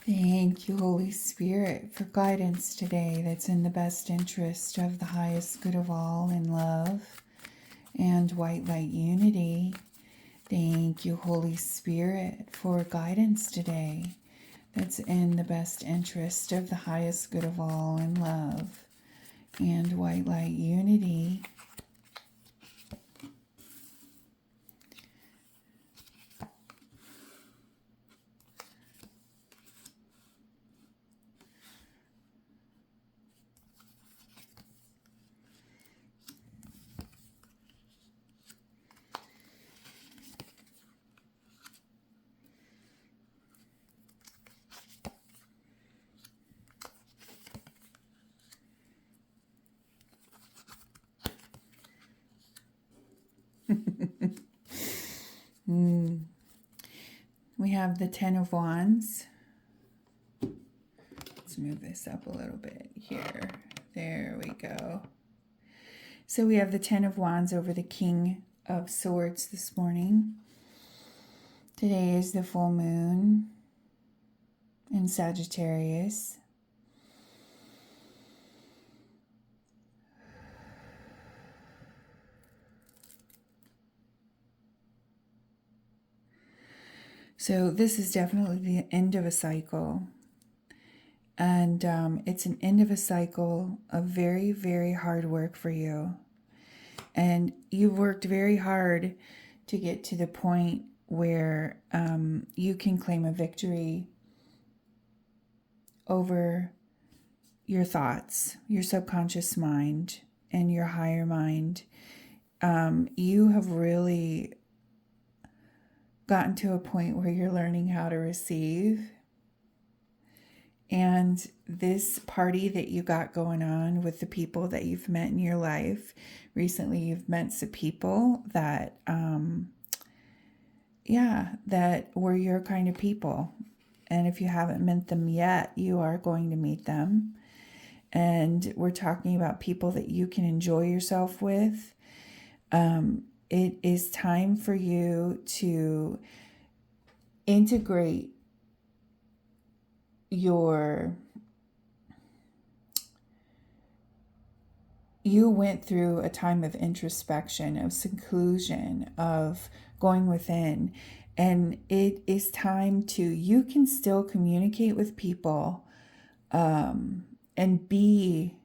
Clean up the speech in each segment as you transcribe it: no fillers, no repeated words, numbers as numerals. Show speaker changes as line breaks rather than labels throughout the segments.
Thank you, Holy Spirit, for guidance today that's in the best interest of the highest good of all in love and white light unity. Thank you, Holy Spirit, for guidance today that's in the best interest of the highest good of all in love and white light unity. We have the Ten of Wands. Let's move this up a little bit here. There we go. So we have the Ten of Wands over the King of Swords this morning. Today is the full moon in Sagittarius. So this is definitely the end of a cycle. And it's an end of a cycle of very, very hard work for you. And you've worked very hard to get to the point where you can claim a victory over your thoughts, your subconscious mind, and your higher mind. You have really gotten to a point where you're learning how to receive. And this party that you got going on with the people that you've met in your life, recently you've met some people that, that were your kind of people. And if you haven't met them yet, you are going to meet them. And we're talking about people that you can enjoy yourself with. It is time for you to integrate you went through a time of introspection, of seclusion, of going within, and it is time you can still communicate with people, and be,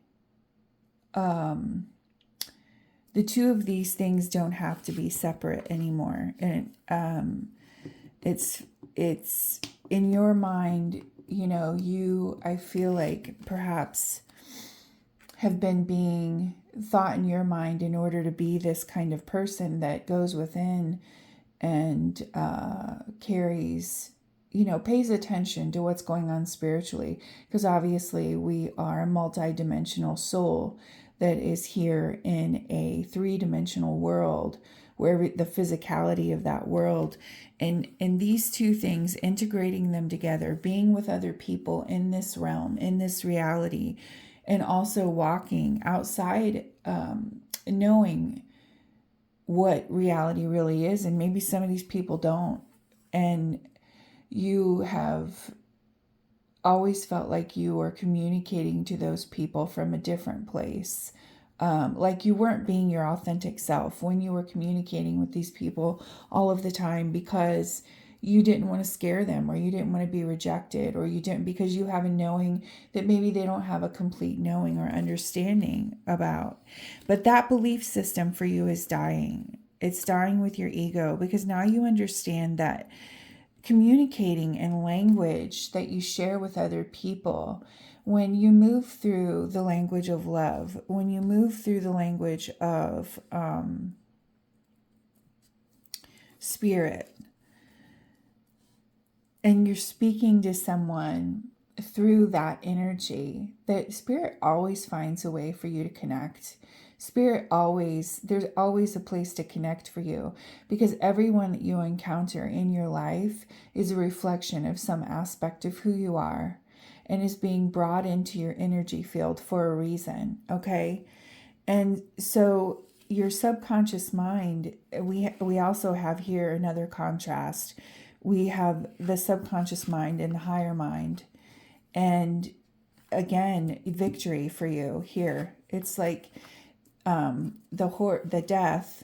the two of these things don't have to be separate anymore. And it's in your mind, I feel like perhaps have been being thought in your mind in order to be this kind of person that goes within and carries, pays attention to what's going on spiritually. Because obviously we are a multi-dimensional soul that is here in a three-dimensional world, where the physicality of that world, and these two things, integrating them together, being with other people in this realm, in this reality, and also walking outside, knowing what reality really is. And maybe some of these people don't. And you have always felt like you were communicating to those people from a different place. Like you weren't being your authentic self when you were communicating with these people all of the time, because you didn't want to scare them, or you didn't want to be rejected, or you didn't, because you have a knowing that maybe they don't have a complete knowing or understanding about. But that belief system for you is dying. It's dying with your ego, because now you understand that communicating in language that you share with other people, when you move through the language of love, when you move through the language of spirit, and you're speaking to someone through that energy, that spirit always finds a way for you to connect. There's always a place to connect for you, because everyone that you encounter in your life is a reflection of some aspect of who you are, and is being brought into your energy field for a reason, okay? And so your subconscious mind, we also have here another contrast. We have the subconscious mind and the higher mind. And again, victory for you here. It's like the death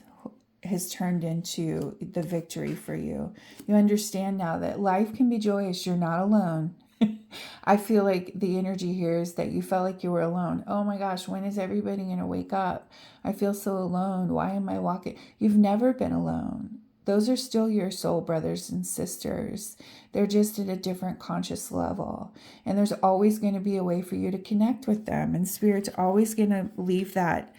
has turned into the victory for you. You understand now that life can be joyous. You're not alone. I feel like the energy here is that you felt like you were alone. Oh my gosh, when is everybody going to wake up? I feel so alone. Why am I walking? You've never been alone. Those are still your soul brothers and sisters. They're just at a different conscious level. And there's always going to be a way for you to connect with them. And Spirit's always going to leave that,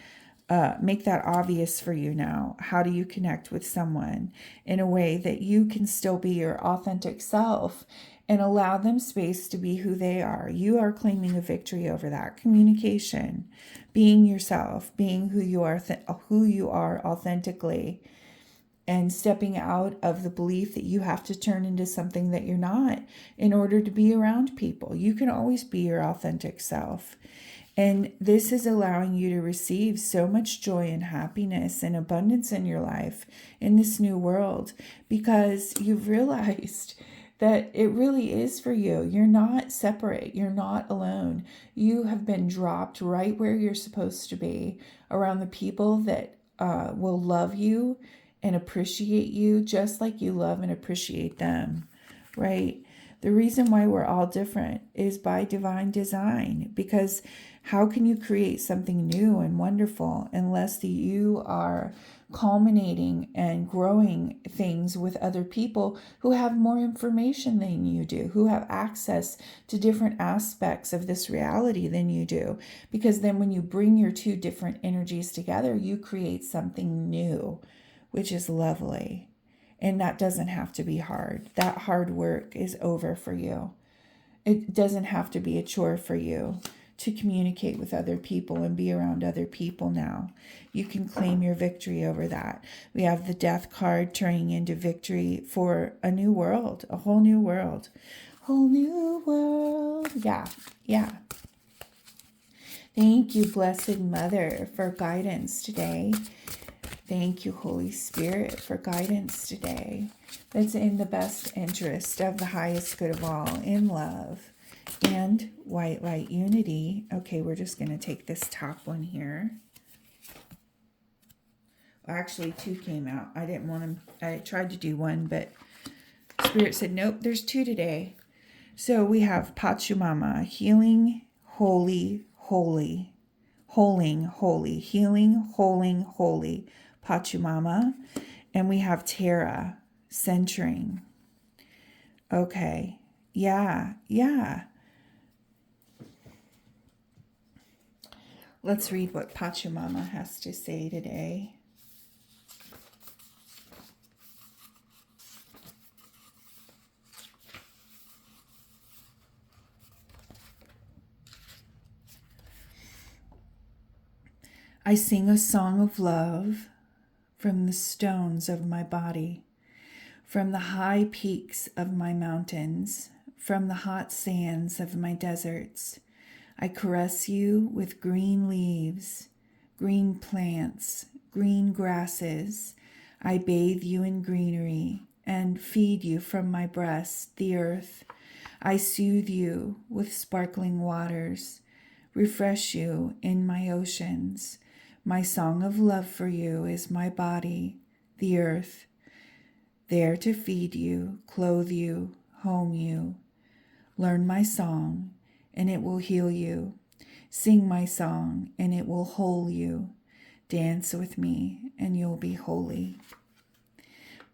make that obvious for you now. How do you connect with someone in a way that you can still be your authentic self and allow them space to be who they are? You are claiming a victory over that. Communication, being yourself, being who you are authentically, and stepping out of the belief that you have to turn into something that you're not in order to be around people. You can always be your authentic self. And this is allowing you to receive so much joy and happiness and abundance in your life in this new world, because you've realized that it really is for you. You're not separate. You're not alone. You have been dropped right where you're supposed to be, around the people that will love you and appreciate you just like you love and appreciate them, right? The reason why we're all different is by divine design, because how can you create something new and wonderful unless you are culminating and growing things with other people who have more information than you do, who have access to different aspects of this reality than you do? Because then when you bring your two different energies together, you create something new, which is lovely. And that doesn't have to be hard. That hard work is over for you. It doesn't have to be a chore for you to communicate with other people and be around other people now. You can claim your victory over that. We have the death card turning into victory for a new world, a whole new world. Whole new world. Yeah. Thank you, Blessed Mother, for guidance today. Thank you, Holy Spirit, for guidance today. That's in the best interest of the highest good of all, in love and white light unity. Okay, we're just going to take this top one here. Actually, two came out. I didn't want them. I tried to do one, but Spirit said, nope, there's two today. So we have Pachamama, healing, holy, holy, holing, holy, healing, holing, holy, Pachamama. And we have Terra, centering. Okay. Yeah. Let's read what Pachamama has to say today. I sing a song of love from the stones of my body, from the high peaks of my mountains, from the hot sands of my deserts. I caress you with green leaves, green plants, green grasses. I bathe you in greenery and feed you from my breast, the earth. I soothe you with sparkling waters, refresh you in my oceans. My song of love for you is my body, the earth, there to feed you, clothe you, home you. Learn my song, and it will heal you. Sing my song, and it will whole you. Dance with me, and you'll be holy.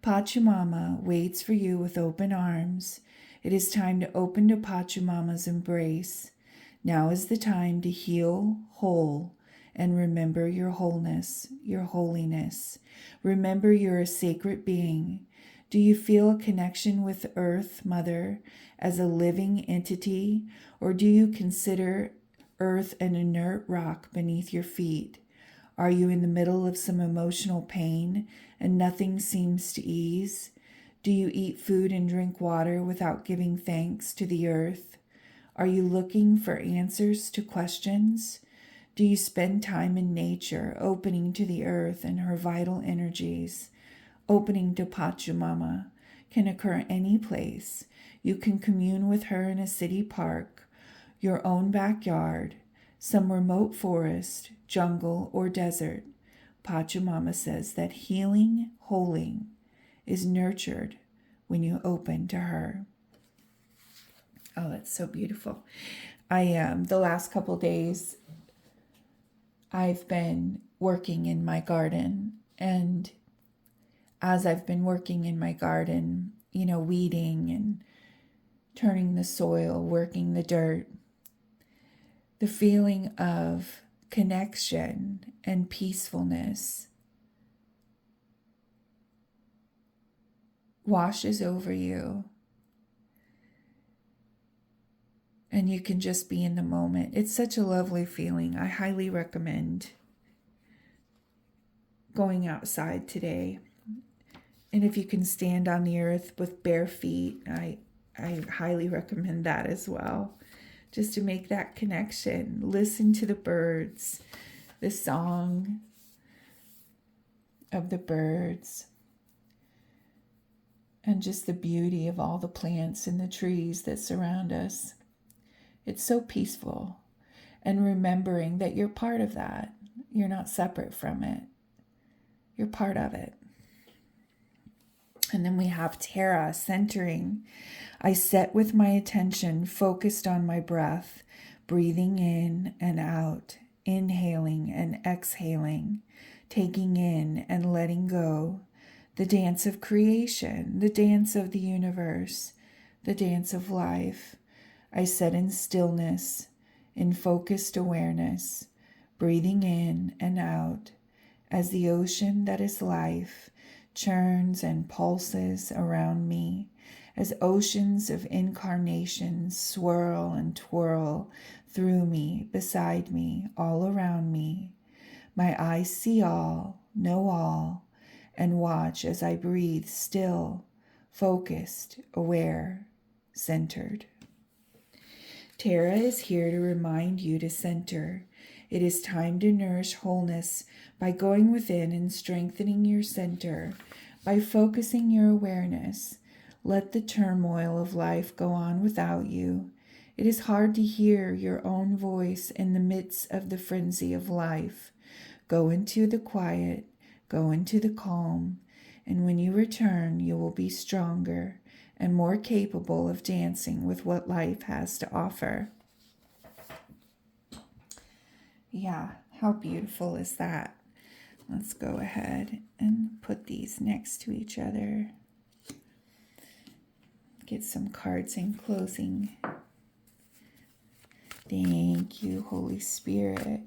Pachamama waits for you with open arms. It is time to open to Pachamama's embrace. Now is the time to heal whole and remember your wholeness, your holiness. Remember you're a sacred being. Do you feel a connection with Earth, Mother, as a living entity, or do you consider Earth an inert rock beneath your feet? Are you in the middle of some emotional pain and nothing seems to ease? Do you eat food and drink water without giving thanks to the earth? Are you looking for answers to questions? Do you spend time in nature, opening to the earth and her vital energies? Opening to Pachamama can occur any place. You can commune with her in a city park, your own backyard, some remote forest, jungle, or desert, Pachamama says that healing, holding, is nurtured when you open to her. Oh, that's so beautiful. The last couple days, I've been working in my garden, and as I've been working in my garden, weeding and turning the soil, working the dirt, the feeling of connection and peacefulness washes over you, and you can just be in the moment. It's such a lovely feeling. I highly recommend going outside today. And if you can stand on the earth with bare feet, I highly recommend that as well. Just to make that connection. Listen to the birds, the song of the birds, and just the beauty of all the plants and the trees that surround us. It's so peaceful. And remembering that you're part of that. You're not separate from it. You're part of it. And then we have Tara centering. I set with my attention focused on my breath, breathing in and out, inhaling and exhaling, taking in and letting go. The dance of creation, the dance of the universe, the dance of life. I set in stillness, in focused awareness, breathing in and out, as the ocean that is life churns and pulses around me, as oceans of incarnations swirl and twirl through me, beside me, all around me. My eyes see all, know all, and watch as I breathe still, focused, aware, centered. Tara is here to remind you to center. It is time to nourish wholeness by going within and strengthening your center, by focusing your awareness. Let the turmoil of life go on without you. It is hard to hear your own voice in the midst of the frenzy of life. Go into the quiet, go into the calm, and when you return, you will be stronger and more capable of dancing with what life has to offer. Yeah, how beautiful is that? Let's go ahead and put these next to each other. Get some cards in closing. Thank you, Holy Spirit,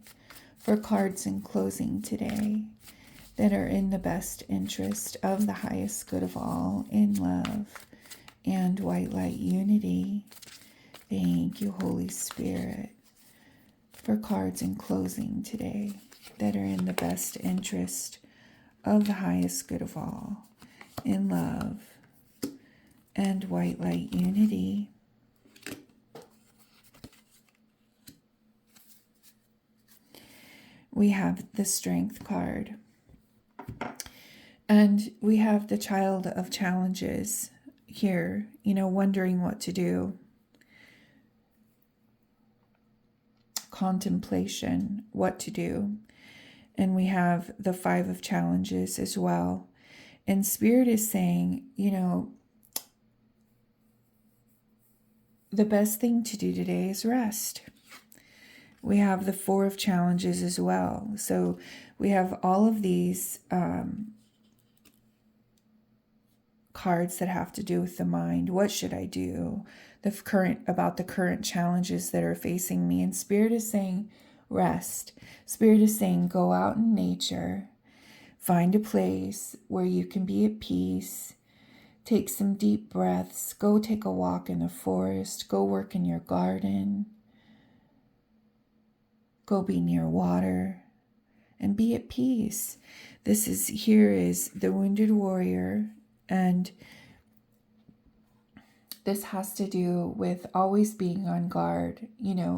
for cards in closing today that are in the best interest of the highest good of all, in love and white light unity. Thank you, Holy Spirit, for cards in closing today that are in the best interest of the highest good of all, in love and white light unity. We have the Strength card, and we have the Child of Challenges here, wondering what to do. Contemplation, what to do. And we have the Five of Challenges as well. And Spirit is saying, the best thing to do today is rest. We have the Four of Challenges as well. So we have all of these cards that have to do with the mind. What should I do? About the current challenges that are facing me. And Spirit is saying, rest. Spirit is saying, go out in nature. Find a place where you can be at peace. Take some deep breaths. Go take a walk in the forest. Go work in your garden. Go be near water and be at peace. Here is the Wounded Warrior, and this has to do with always being on guard,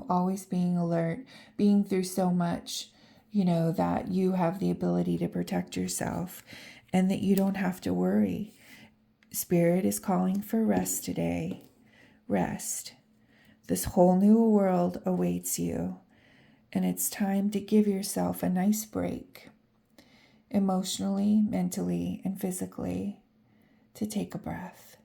always being alert, being through so much, that you have the ability to protect yourself and that you don't have to worry. Spirit is calling for rest today. Rest. This whole new world awaits you, and it's time to give yourself a nice break, emotionally, mentally, and physically, to take a breath.